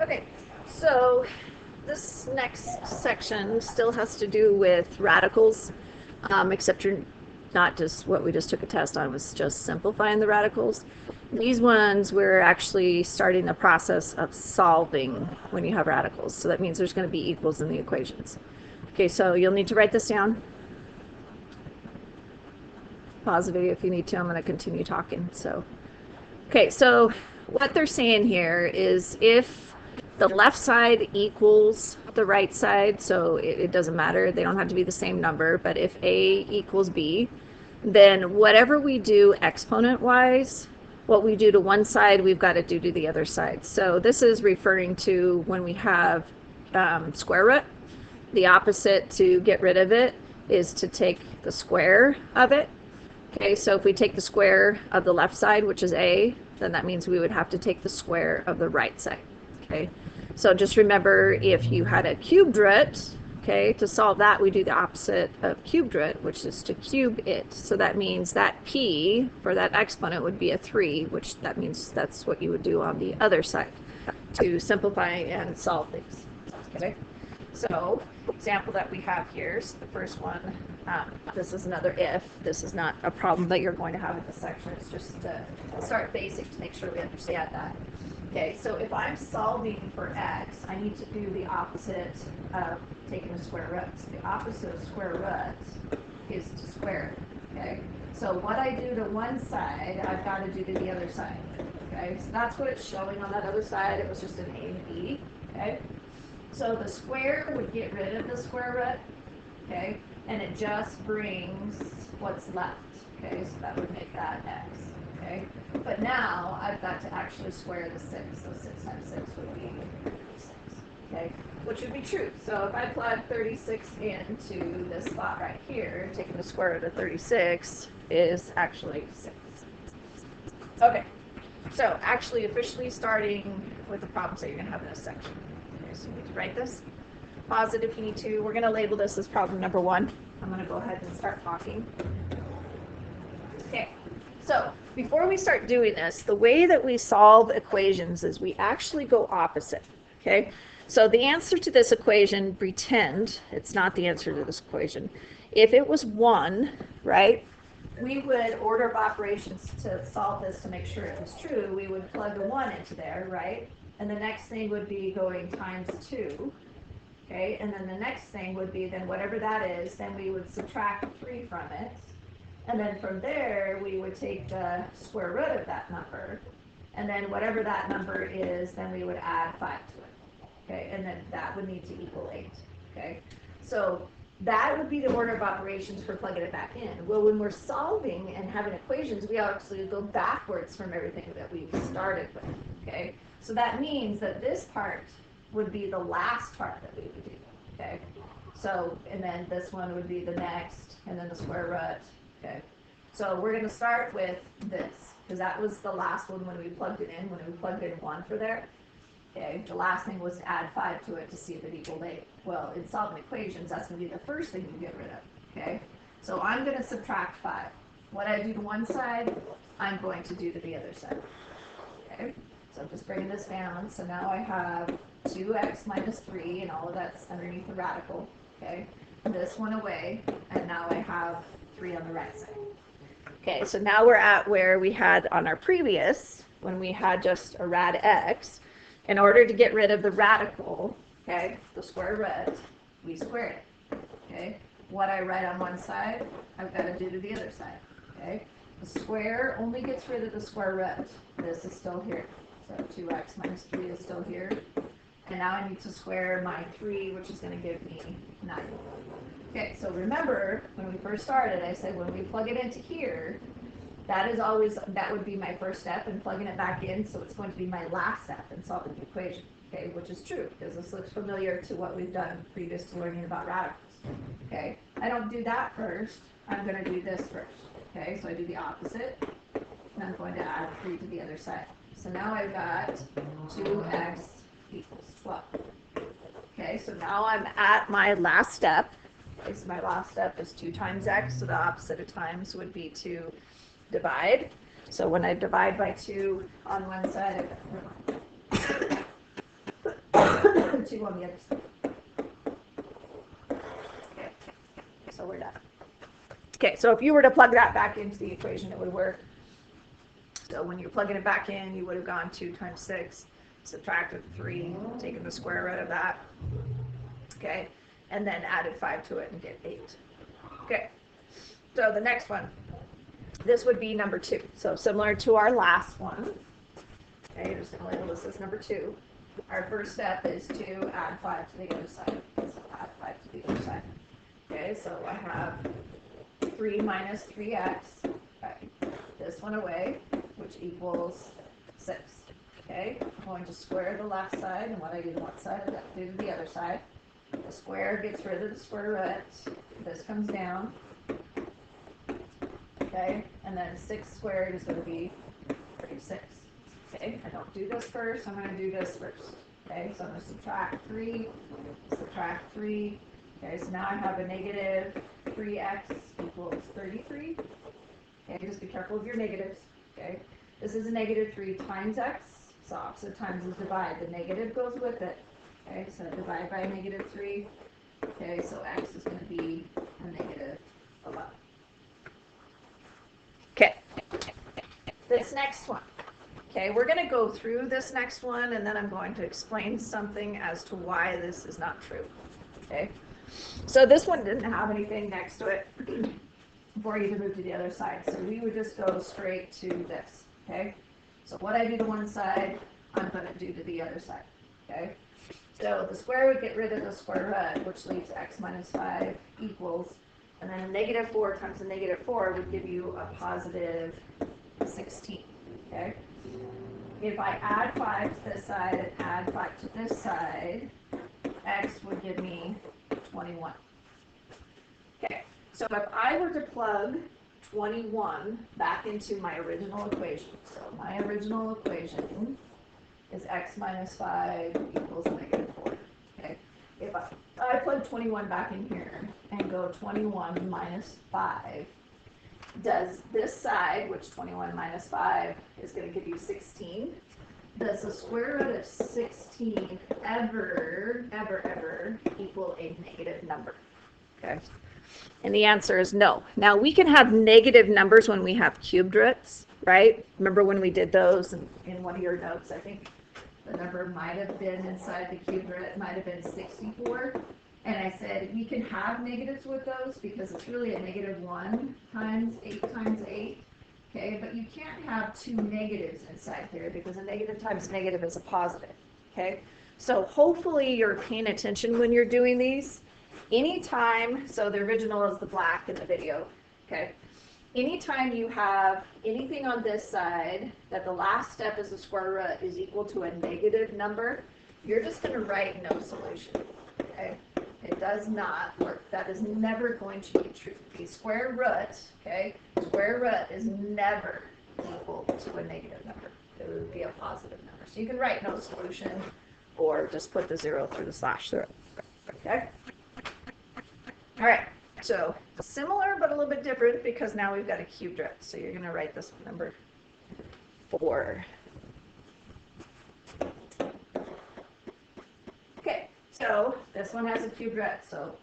Okay, so this next section still has to do with radicals, except you're not just what we just took a test on was just simplifying the radicals. These ones we're actually starting the process of solving when you have radicals. So that means there's going to be equals in the equations. Okay, so you'll need to write this down. Pause the video if you need to. I'm going to continue talking. Okay, so what they're saying here is if the left side equals the right side, so it doesn't matter, they don't have to be the same number, but if A equals B, then whatever we do exponent wise, what we do to one side, we've got to do to the other side. So this is referring to when we have square root, the opposite to get rid of it is to take the square of it. Okay, so if we take the square of the left side, which is A, then that means we would have to take the square of the right side. Okay, so just remember if you had a cubed root, okay, to solve that, we do the opposite of cubed root, which is to cube it. So that means that P for that exponent would be a 3, which that means that's what you would do on the other side to simplify and solve things. Okay. So, example that we have here is the first one. This is another if. This is not a problem that you're going to have in this section. It's just to start basic to make sure we understand that. Okay, so if I'm solving for x, I need to do the opposite of taking the square root. So the opposite of square root is to square it. Okay, so what I do to one side, I've got to do to the other side. Okay, so that's what it's showing on that other side. It was just an A and B. Okay. So the square would get rid of the square root, okay, and it just brings what's left, okay, so that would make that x, okay. But now I've got to actually square the 6, so 6 times 6 would be 36, okay, which would be true. So if I plug 36 into this spot right here, taking the square root of 36 is actually 6. Okay, so actually officially starting with the problems that you're going to have in this section. So you need to write this. Pause it if you need to. We're going to label this as problem number 1. I'm going to go ahead and start talking. Okay, so before we start doing this, the way that we solve equations is we actually go opposite. Okay, so the answer to this equation, pretend it's not the answer to this equation. If it was 1, right, we would order of operations to solve this to make sure it was true. We would plug the 1 into there, right? And the next thing would be going times 2, okay? And then the next thing would be then whatever that is, then we would subtract 3 from it. And then from there, we would take the square root of that number. And then whatever that number is, then we would add 5 to it, okay? And then that would need to equal 8, okay? So that would be the order of operations for plugging it back in. Well, when we're solving and having equations, we actually go backwards from everything that we started with, okay? So that means that this part would be the last part that we would do, okay? So, and then this one would be the next, and then the square root, okay? So we're going to start with this, because that was the last one when we plugged it in, when we plugged in 1 for there. Okay, the last thing was to add 5 to it to see if it equaled 8. Well, in solving equations, that's going to be the first thing you get rid of, okay? So I'm going to subtract 5. What I do to one side, I'm going to do to the other side, okay? So I'm just bringing this down. So now I have 2x minus 3, and all of that's underneath the radical, okay? This one away, and now I have 3 on the right side. Okay, so now we're at where we had on our previous, when we had just a rad x. In order to get rid of the radical, okay, the square root, we square it, okay? What I write on one side, I've got to do to the other side, okay? The square only gets rid of the square root. This is still here. So 2x minus 3 is still here. And now I need to square my 3, which is going to give me 9. Okay, so remember, when we first started, I said when we plug it into here, that would be my first step in plugging it back in, so it's going to be my last step in solving the equation, okay, which is true, because this looks familiar to what we've done previous to learning about radicals, okay. I don't do that first, I'm going to do this first, okay, so I do the opposite, and I'm going to add 3 to the other side. So now I've got 2x equals 12. Okay, so now I'm at my last step. Okay, so my last step is 2 times x, so the opposite of times would be to divide. So when I divide by 2 on one side, and 2 on the other side. Okay, so we're done. Okay, so if you were to plug that back into the equation, it would work. So when you're plugging it back in, you would have gone 2 times 6, subtracted 3, taken the square root of that. Okay, and then added 5 to it and get 8. Okay, so the next one, this would be number 2. So similar to our last one. Okay, you're just going to label this as number 2. Our first step is to add 5 to the other side. So add 5 to the other side. Okay, so I have 3 minus 3x. Okay, this one away, which equals 6. Okay, I'm going to square the left side, and what I do to one side, I do to the other side. The square gets rid of the square root. This comes down. Okay, and then 6 squared is going to be 36. Okay, I don't do this first, I'm going to do this first. Okay, so I'm going to subtract 3, subtract 3. Okay, so now I have a negative 3x equals 33. Okay, just be careful of your negatives. Okay, this is a negative 3 times x, so opposite times is divide. The negative goes with it. Okay, so divide by negative 3. Okay, so x is going to be a negative 11. Okay, this next one. Okay, we're going to go through this next one, and then I'm going to explain something as to why this is not true. Okay, so this one didn't have anything next to it for you to move to the other side, so we would just go straight to this. Okay, so what I do to one side, I'm going to do to the other side. Okay, so the square would get rid of the square root, which leaves x minus 5 equals, and then a negative 4 times a negative 4 would give you a positive 16. Okay, if I add 5 to this side and add 5 to this side, x would give me 21. Okay, so if I were to plug 21 back into my original equation, so my original equation is x minus 5 equals negative 4. Okay, if I plug 21 back in here and go 21 minus 5, does this side, which 21 minus 5 is going to give you 16, does the square root of 16 ever equal a negative number? Okay, and the answer is no. Now we can have negative numbers when we have cubed roots, right? Remember when we did those in one of your notes? I think the number might have been inside the cubed root, might have been 64. And I said we can have negatives with those because it's really a negative 1 times 8 times 8. Okay, but you can't have 2 negatives inside here because a negative times negative is a positive. Okay, so hopefully you're paying attention when you're doing these. Anytime, so the original is the black in the video. Okay, anytime you have anything on this side that the last step is the square root is equal to a negative number, you're just going to write no solution. Okay, it does not work. That is never going to be true. The square root, okay, square root is never equal to a negative number. It would be a positive number. So you can write no solution or just put the 0 through the slash through it. Okay? All right. So similar but a little bit different because now we've got a cubed root. So you're going to write this number 4. Okay. So this one has a cubed root, so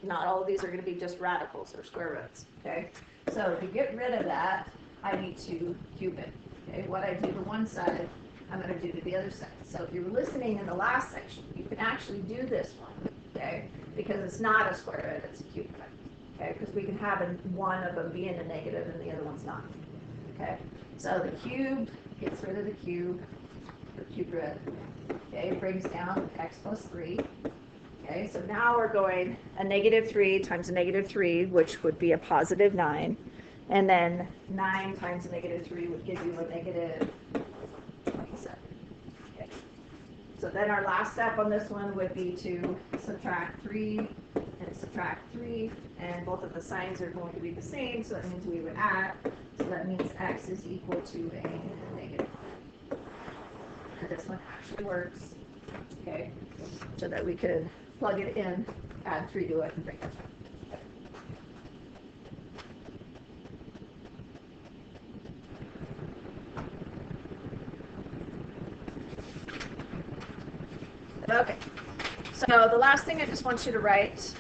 not all of these are going to be just radicals or square roots. Okay, so to get rid of that, I need to cube it. Okay, what I do to one side, I'm going to do to the other side. So if you were listening in the last section, you can actually do this one. Okay, because it's not a square root, it's a cubed root. Okay, because we can have one of them being a negative and the other one's not. Okay, so the cube gets rid of the cube root. Okay, it brings down x plus 3. Okay, so now we're going a negative 3 times a negative 3, which would be a positive 9. And then 9 times a negative 3 would give you a negative 27. Okay. So then our last step on this one would be to subtract 3 and subtract 3. And both of the signs are going to be the same, so that means we would add. So that means x is equal to a negative. And this one actually works. Okay, so that we could plug it in, add 3 to it, and bring it back. Okay, So the last thing I just want you to write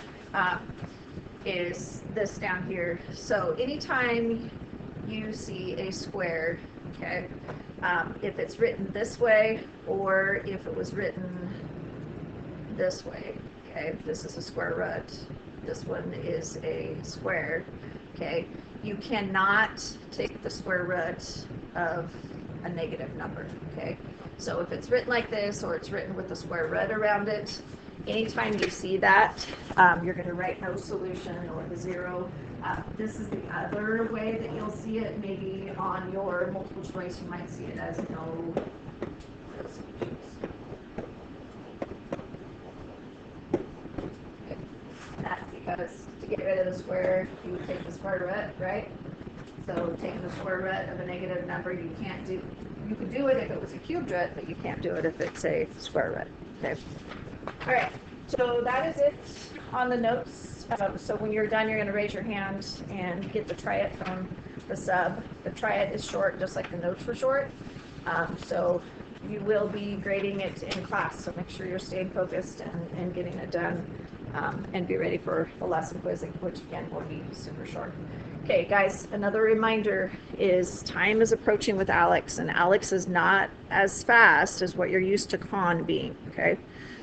is this down here. So anytime you see a square, okay, if it's written this way or if it was written this way, okay, this is a square root, this one is a square, okay, you cannot take the square root of a negative number, okay? So if it's written like this or it's written with a square root around it, anytime you see that, you're going to write no solution or the 0. This is the other way that you'll see it. Maybe on your multiple choice, you might see it as no solutions. Okay. That's because to get rid of the square, you would take the square root, right? So taking the square root of a negative number, you can't do. You could do it if it was a cubed root, but you can't do it if it's a square root. Okay. All right. So that is it on the notes. So when you're done, you're going to raise your hand and get the triad from the sub. The triad is short, just like the notes were short. So you will be grading it in class. So make sure you're staying focused and getting it done, and be ready for the lesson quizzing, which again will be super short. Okay, guys, another reminder is time is approaching with ALEKS, and ALEKS is not as fast as what you're used to Khan being, okay?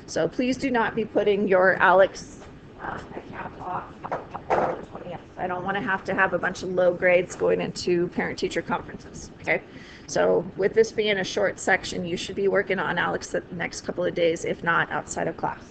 So please do not be putting your ALEKS account off for the 20th. I don't want to have a bunch of low grades going into parent-teacher conferences, okay? So with this being a short section, you should be working on ALEKS the next couple of days, if not outside of class.